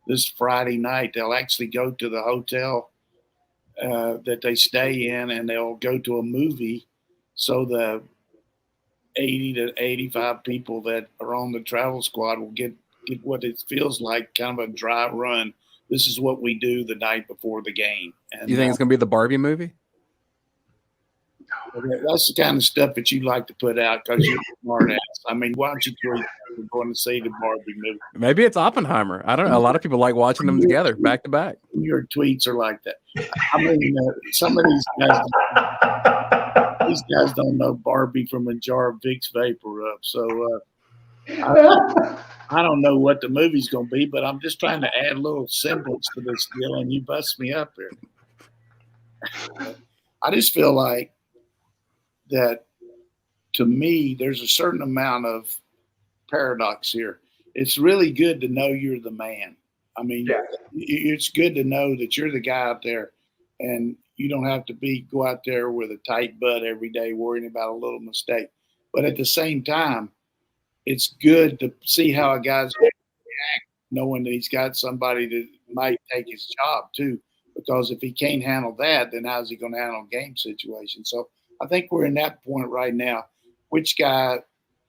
this Friday night. They'll actually go to the hotel that they stay in, and they'll go to a movie. So the 80 to 85 people that are on the travel squad will get what it feels like, kind of a dry run. This is what we do the night before the game. And you think it's going to be the Barbie movie? That's the kind of stuff that you like to put out because you're a smart ass. I mean, why don't you tweet we're going to see the Barbie movie? Maybe it's Oppenheimer. I don't know. A lot of people like watching them together back to back. Your tweets are like that. I mean, some of these guys don't know Barbie from a jar of Vicks Vapor Rub. So I don't know what the movie's going to be, but I'm just trying to add a little semblance to this deal, and you bust me up here. I just feel like that, to me, there's a certain amount of paradox here. It's really good to know you're the man. I mean, it's good to know that you're the guy out there, and you don't have to go out there with a tight butt every day worrying about a little mistake. But at the same time, it's good to see how a guy's going to react, knowing that he's got somebody that might take his job too. Because if he can't handle that, then how's he going to handle game situations? So I think we're in that point right now. Which guy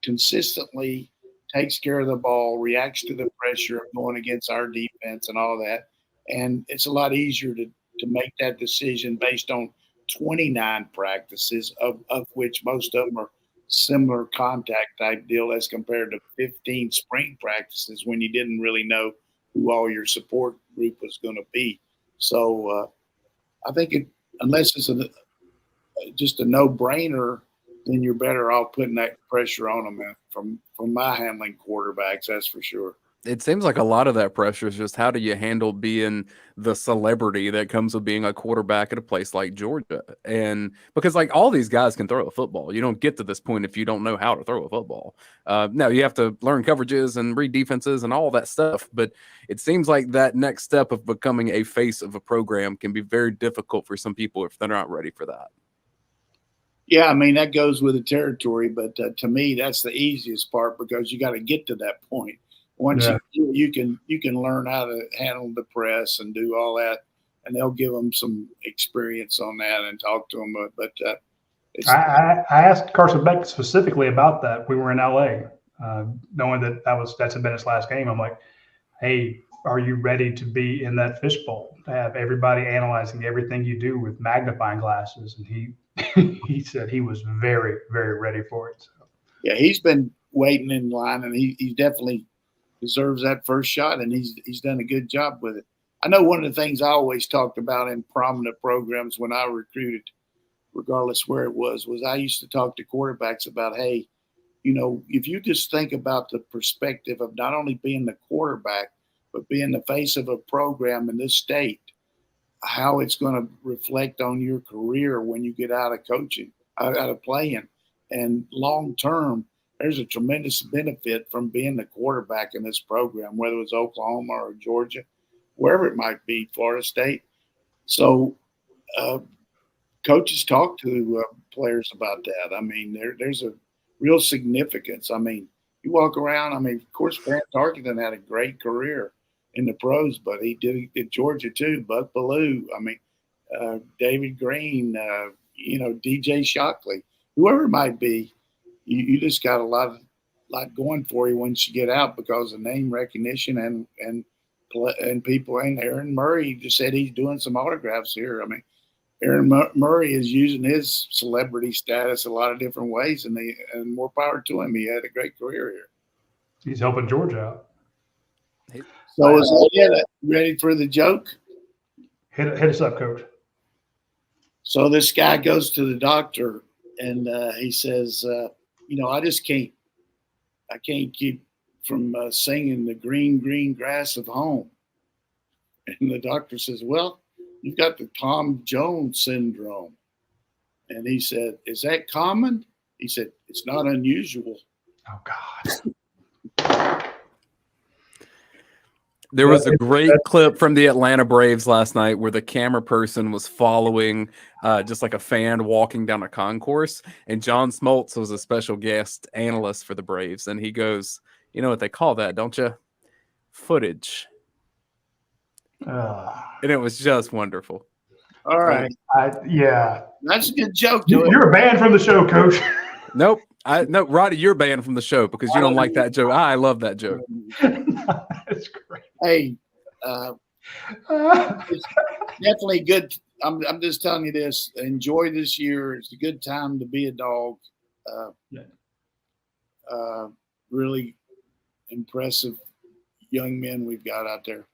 consistently takes care of the ball, reacts to the pressure of going against our defense and all that. And it's a lot easier to make that decision based on 29 practices, of which most of them are similar contact type deal as compared to 15 spring practices when you didn't really know who all your support group was going to be. So I think unless it's just a no-brainer, then you're better off putting that pressure on them from my handling quarterbacks, that's for sure. It seems like a lot of that pressure is just how do you handle being the celebrity that comes with being a quarterback at a place like Georgia? And because like all these guys can throw a football. You don't get to this point if you don't know how to throw a football. No, you have to learn coverages and read defenses and all that stuff. But it seems like that next step of becoming a face of a program can be very difficult for some people if they're not ready for that. Yeah, I mean, that goes with the territory. But to me, that's the easiest part because you got to get to that point. Once you can learn how to handle the press and do all that, and they'll give them some experience on that and talk to them. But I asked Carson Beck specifically about that. We were in LA, knowing that's been his last game. I'm like, hey, are you ready to be in that fishbowl? To have everybody analyzing everything you do with magnifying glasses, and he said he was very, very ready for it. So. Yeah, he's been waiting in line, and he definitely deserves that first shot, and he's done a good job with it. I know one of the things I always talked about in prominent programs when I recruited, regardless where it was I used to talk to quarterbacks about, hey, if you just think about the perspective of not only being the quarterback, but being the face of a program in this state, how it's going to reflect on your career when you get out of coaching, out of playing. And long term, there's a tremendous benefit from being the quarterback in this program, whether it's Oklahoma or Georgia, wherever it might be, Florida State. So coaches talk to players about that. I mean, there's a real significance. I mean, you walk around. I mean, of course, Grant Tarkenton had a great career in the pros, but he did at Georgia too. Buck Bellew. I mean, David Green. DJ Shockley. Whoever it might be. You just got a lot going for you once you get out because of name recognition and people. And Aaron Murray just said he's doing some autographs here. I mean, Aaron Murray is using his celebrity status a lot of different ways, and more power to him. He had a great career here. He's helping Georgia out. So is that ready for the joke? Hit us up, Coach. So this guy goes to the doctor and he says, I just can't keep from singing the green, green grass of home. And the doctor says, well, you've got the Tom Jones syndrome. And he said, is that common? He said, it's not unusual. Oh, God. There was a great clip from the Atlanta Braves last night where the camera person was following just like a fan walking down a concourse. And John Smoltz was a special guest analyst for the Braves. And he goes, you know what they call that, don't you? Footage. And it was just wonderful. All right. Yeah. That's a good joke. To You're banned from the show, Coach. Nope. No, Roddy, you're banned from the show because you don't like that joke. I love that joke. That's great. Hey, it's definitely good. I'm just telling you this. Enjoy this year. It's a good time to be a dog. Really impressive young men we've got out there.